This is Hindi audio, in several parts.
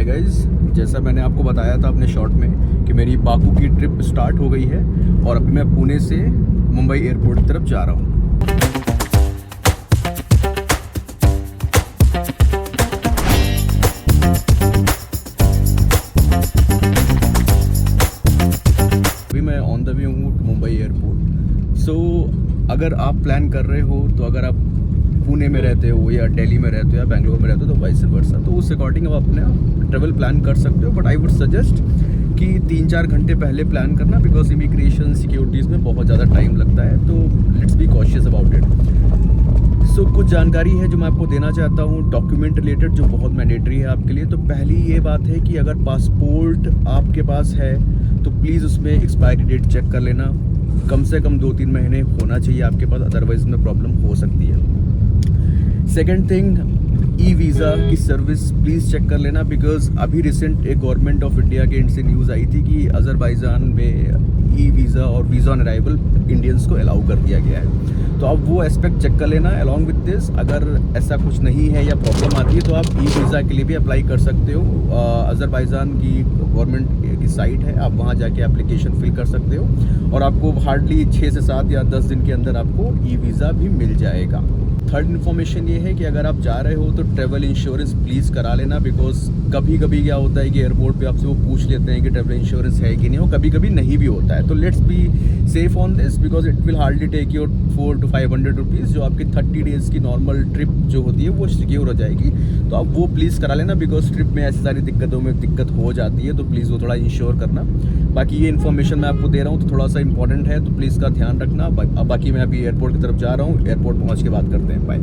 हाय गाइस, जैसा मैंने आपको बताया था अपने शॉर्ट में कि मेरी बाकू की ट्रिप स्टार्ट हो गई है और अभी मैं पुणे से मुंबई एयरपोर्ट की तरफ जा रहा हूँ। अभी मैं ऑन द वे हूँ मुंबई एयरपोर्ट। सो अगर आप प्लान कर रहे हो तो अगर आप पुणे में रहते हो या दिल्ली में रहते हो या बेंगलोर में रहते हो तो वाइस वर्सा, तो उस अकॉर्डिंग आप अपना ट्रेवल प्लान कर सकते हो। बट आई वुड सजेस्ट कि 3-4 घंटे पहले प्लान करना, बिकॉज इमिग्रेशन सिक्योरिटीज़ में बहुत ज़्यादा टाइम लगता है। तो let's be cautious about it. So कुछ जानकारी है जो मैं आपको देना चाहता हूँ डॉक्यूमेंट रिलेटेड, जो बहुत मैंडेटरी है आपके लिए। तो पहली ये बात है कि अगर पासपोर्ट आपके पास है तो प्लीज़ उसमें एक्सपायरी डेट चेक कर लेना। कम से कम 2-3 महीने होना चाहिए आपके पास, अदरवाइज में प्रॉब्लम हो सकती है। सेकेंड थिंग, ई वीज़ा की सर्विस प्लीज़ चेक कर लेना, बिकॉज अभी रिसेंट एक गवर्नमेंट ऑफ इंडिया के एंड से न्यूज़ आई थी कि अज़रबैजान में ई वीज़ा और वीज़ा ऑन अराइवल इंडियंस को अलाउ कर दिया गया है। तो आप वो एस्पेक्ट चेक कर लेना। अलॉन्ग विद दिस, अगर ऐसा कुछ नहीं है या प्रॉब्लम आती है तो आप ई वीज़ा के लिए भी अप्लाई कर सकते हो। अज़रबैजान की गवर्नमेंट की साइट है, आप वहाँ जाके एप्लीकेशन फिल कर सकते हो और आपको हार्डली 6 से 7 या 10 दिन के अंदर आपको ई वीज़ा भी मिल जाएगा। थर्ड इन्फॉर्मेशन ये है कि अगर आप जा रहे हो तो ट्रैवल इंश्योरेंस प्लीज़ करा लेना, बिकॉज कभी कभी क्या होता है कि एयरपोर्ट पे आपसे वो पूछ लेते हैं कि ट्रैवल इंश्योरेंस है कि नहीं, और कभी कभी नहीं भी होता है। तो let's be safe on this, because it will hardly take your 400 to 500 rupees, जो आपकी 30 डेज़ की नॉर्मल ट्रिप जो होती है वो सिक्योर हो जाएगी। तो आप वो प्लीज़ करा लेना, बिकॉज ट्रिप में ऐसी सारी दिक्कतों में दिक्कत हो जाती है, तो प्लीज़ वो थोड़ा इंश्योर करना। बाकी ये इन्फॉर्मेशन मैं आपको दे रहा हूँ तो थोड़ा सा इंपॉर्टेंट है, तो प्लीज़ का ध्यान रखना। बाकी मैं अभी एयरपोर्ट की तरफ जा रहा हूँ, एयरपोर्ट पहुँच के बात करते हैं। बाय।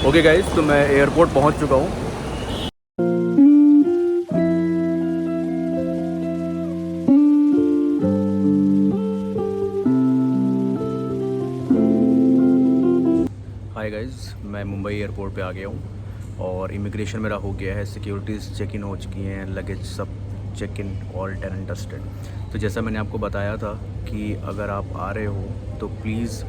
ओके गाइस, तो मैं एयरपोर्ट पहुंच चुका हूं। हाय गाइस, मैं मुंबई एयरपोर्ट पे आ गया हूं और इमिग्रेशन मेरा हो गया है, सिक्योरिटीज़ चेक इन हो चुकी हैं, लगेज सब check in, all done and dusted. तो जैसा मैंने आपको बताया था कि अगर आप आ रहे हो तो please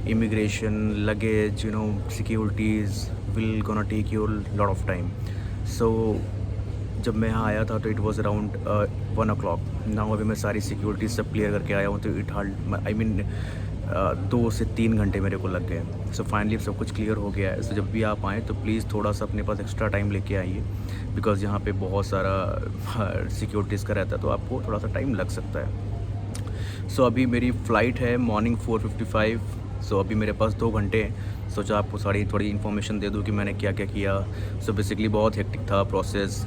immigration, luggage, securities will gonna take you lot of time. So जब मैं यहाँ आया था तो it was around 1 o'clock now. अभी मैं सारी सिक्योरिटी सब क्लियर करके आया हूँ, तो इट हार्ड आई मीन 2 से 3 घंटे मेरे को लग गए। सो फाइनली सब कुछ क्लियर हो गया है। सो जब भी आप आएँ तो प्लीज़ थोड़ा सा अपने पास एक्स्ट्रा टाइम लेके आइए, बिकॉज़ यहाँ पे बहुत सारा सिक्योरिटीज़ का रहता है, तो आपको थोड़ा सा टाइम लग सकता है। सो अभी मेरी फ़्लाइट है मॉर्निंग 4:55। सो अभी मेरे पास 2 घंटे हैं। सोचा आपको थोड़ी इन्फॉर्मेशन दे दूँ कि मैंने क्या क्या किया। सो बेसिकली बहुत हेक्टिक था प्रोसेस।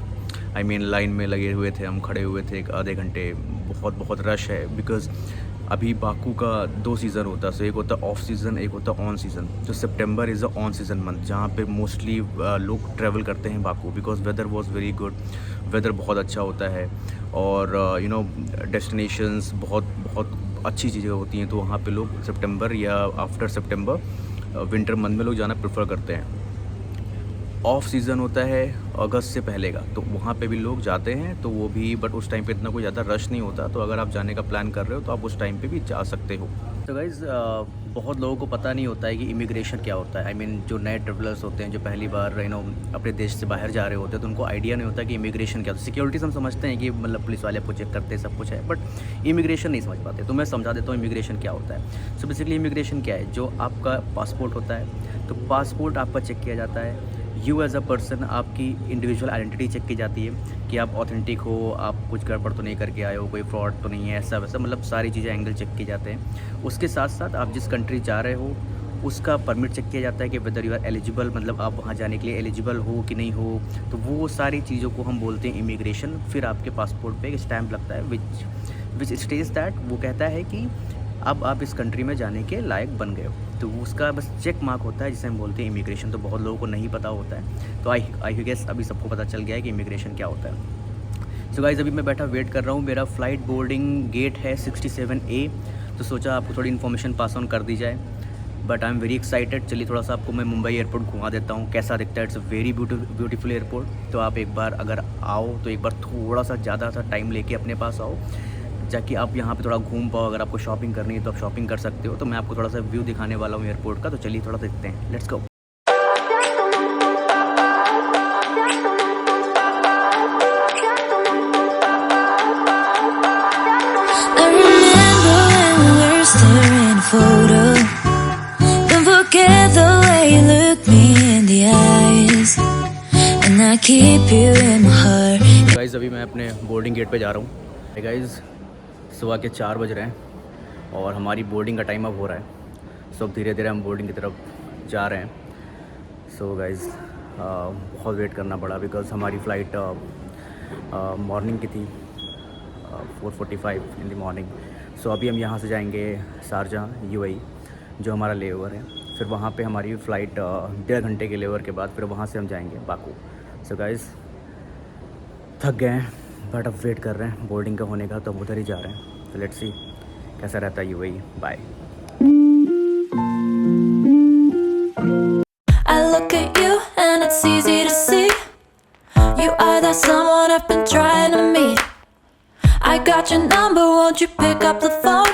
आई मीन लाइन में लगे हुए थे, हम खड़े हुए थे 1 आधे घंटे, बहुत रश है। बिकॉज़ अभी बाकू का 2 सीज़न होता है। सो एक होता है ऑफ सीज़न, एक होता है ऑन सीज़न। तो September is a on season month, जहाँ पे मोस्टली लोग ट्रैवल करते हैं Baku, because weather was very good. Weather बहुत अच्छा होता है और डेस्टिनेशंस बहुत अच्छी चीज़ें होती हैं। तो वहाँ पे लोग सितंबर या आफ्टर सितंबर विंटर मंथ में लोग जाना प्रेफर करते हैं। ऑफ सीज़न होता है अगस्त से पहले का, तो वहाँ पे भी लोग जाते हैं, तो वो भी, बट उस टाइम पे इतना कोई ज़्यादा रश नहीं होता। तो अगर आप जाने का प्लान कर रहे हो तो आप उस टाइम पे भी जा सकते हो। तो गाइज़, बहुत लोगों को पता नहीं होता है कि इमिग्रेशन क्या होता है। आई मीन जो नए ट्रेवलर्स होते हैं, जो पहली बार अपने देश से बाहर जा रहे होते हैं, तो उनको आइडिया नहीं होता कि इमिग्रेशन क्या होता है। सिक्योरिटीज़ हम समझते हैं कि मतलब पुलिस वाले आपको चेक करते हैं, सब कुछ है, बट इमिग्रेशन नहीं समझ पाते। तो मैं समझा देता हूँ इमिग्रेशन क्या होता है। सो बेसिकली इमिग्रेशन क्या है, जो आपका पासपोर्ट होता है, तो पासपोर्ट आपका चेक किया जाता है। यू एज़ अ पर्सन, आपकी इंडिविजुअल आइडेंटिटी चेक की जाती है कि आप ऑथेंटिक हो, आप कुछ गड़बड़ तो नहीं करके आए हो, कोई फ्रॉड तो नहीं है, ऐसा वैसा, मतलब सारी चीज़ें एंगल चेक किए जाते हैं। उसके साथ साथ आप जिस कंट्री जा रहे हो उसका परमिट चेक किया जाता है कि वेदर यू आर एलिजिबल, मतलब आप वहाँ जाने के लिए एलिजिबल हो कि नहीं हो। तो वो सारी चीज़ों को हम बोलते हैं इमिग्रेशन। फिर आपके पासपोर्ट पे एक स्टैम्प लगता है विच स्टेज दैट, वो कहता है कि अब आप इस कंट्री में जाने के लायक बन गए हो। तो उसका बस चेक मार्क होता है, जिसे हम बोलते हैं इमिग्रेशन। तो बहुत लोगों को नहीं पता होता है, तो आई गेस अभी सबको पता चल गया है कि इमिग्रेशन क्या होता है। सो गाइस, अभी मैं बैठा वेट कर रहा हूँ। मेरा फ़्लाइट बोर्डिंग गेट है 67A। तो सोचा आपको थोड़ी इन्फॉर्मेशन पास ऑन कर दी जाए। But I am very excited. चलिए थोड़ा सा आपको मैं मुंबई एयरपोर्ट घुमा देता हूँ, कैसा दिखता है। It's a very beautiful airport. तो आप एक बार अगर आओ तो एक बार थोड़ा सा ज़्यादा सा टाइम लेके अपने पास आओ, ताकि आप यहाँ पे थोड़ा घूम पाओ। अगर आपको शॉपिंग करनी है तो आप शॉपिंग कर सकते हो। तो मैं आपको थोड़ा सा व्यू दिखाने वाला हूँ एयरपोर्ट का, तो चलिए थोड़ा देखते हैं, let's go. Staring photo, don't forget the way you look me in the eyes, and I keep you in my heart. Guys अभी मैं अपने बोर्डिंग गेट पे जा रहा हूँ। गाइज़ सुबह के 4 बज रहे हैं और हमारी बोर्डिंग का टाइम अब हो रहा है। सो अब धीरे धीरे हम बोर्डिंग की तरफ जा रहे हैं। सो गाइज़ बहुत वेट करना पड़ा बिकॉज़ हमारी फ़्लाइट मॉर्निंग की थी, 4:45 इन द मॉर्निंग। सो अभी हम यहाँ से जाएंगे शारजाह UAE, जो हमारा लेओवर है। फिर वहाँ पे हमारी फ़्लाइट 1.5 घंटे के लेओवर के बाद फिर वहाँ से हम जाएंगे बाकू। सो गाइज़ थक गए हैं बट अब वेट कर रहे हैं बोर्डिंग का होने का, तो अब उधर ही जा रहे हैं। तो लेट्स सी कैसा रहता है UAE। Bye. I look at you and it's easy to see you are that someone I've been trying to meet. I got your number, won't you pick up the phone?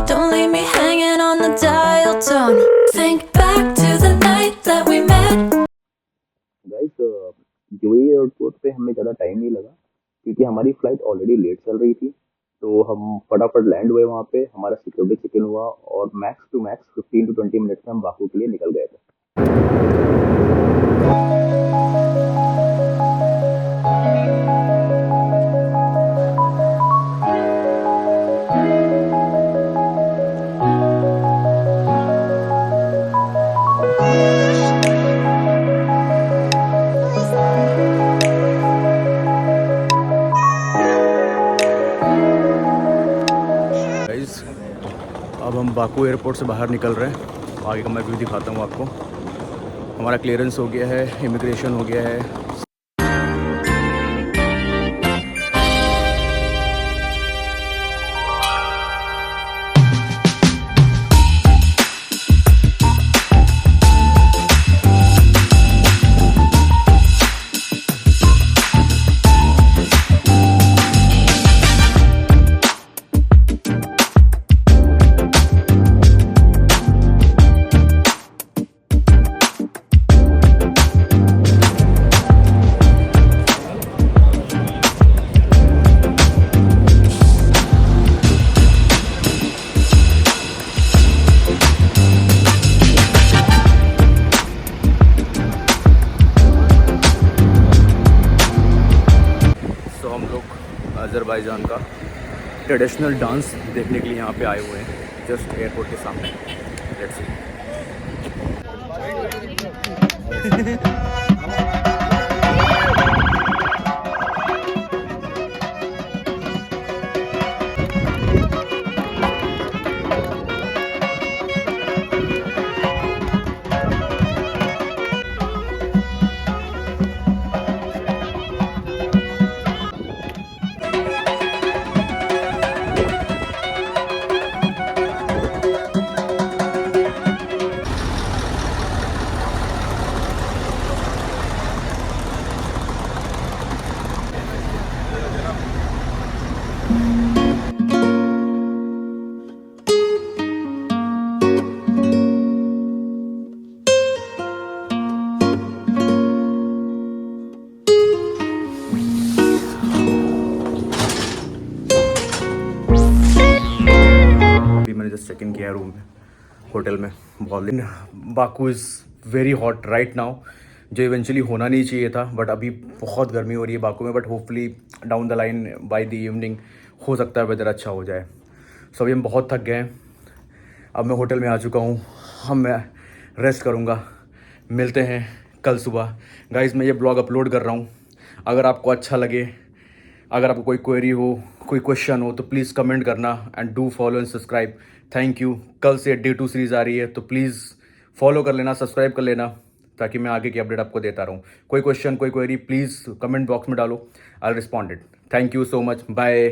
Don't leave me hanging on the dial tone. Think back to the night that we met. Guys UAE airport पे हमें ज़्यादा टाइम नहीं लगा क्योंकि हमारी फ़्लाइट ऑलरेडी लेट चल रही थी। तो हम फटाफट लैंड हुए वहाँ पे, हमारा सिक्योरिटी चेक इन हुआ और max to max 15 to 20 minutes में हम बाकू के लिए निकल गए थे। अब हम बाकू एयरपोर्ट से बाहर निकल रहे हैं। आगे का मैं व्यू दिखाता हूँ आपको। हमारा क्लियरेंस हो गया है, इमिग्रेशन हो गया है। अज़रबैजान का ट्रेडिशनल डांस देखने के लिए यहाँ पे आए हुए हैं, जस्ट एयरपोर्ट के सामने। Let's see. मैंने जस्ट चेक इन किया रूम में, होटल में। बहुत दिन Baku is very hot right now, जो इवेंचुअली होना नहीं चाहिए था, बट अभी बहुत गर्मी हो रही है बाकू में। But hopefully down the line by the evening हो सकता है वेदर अच्छा हो जाए। सो अभी हम बहुत थक गए हैं। अब मैं होटल में आ चुका हूँ, मैं रेस्ट करूँगा। मिलते हैं कल सुबह। गाइज़ मैं ये ब्लॉग अपलोड कर रहा हूँ, अगर आपको अच्छा लगे, अगर आपको कोई क्वेरी हो, कोई क्वेश्चन हो, तो प्लीज़ कमेंट करना and do follow and subscribe. Thank you. कल से Day 2 सीरीज़ आ रही है, तो प्लीज़ फॉलो कर लेना, सब्सक्राइब कर लेना, ताकि मैं आगे की अपडेट आपको देता रहूँ। कोई क्वेश्चन, कोई क्वेरी, प्लीज़ कमेंट बॉक्स में डालो, I will respond it. Thank you so much, bye.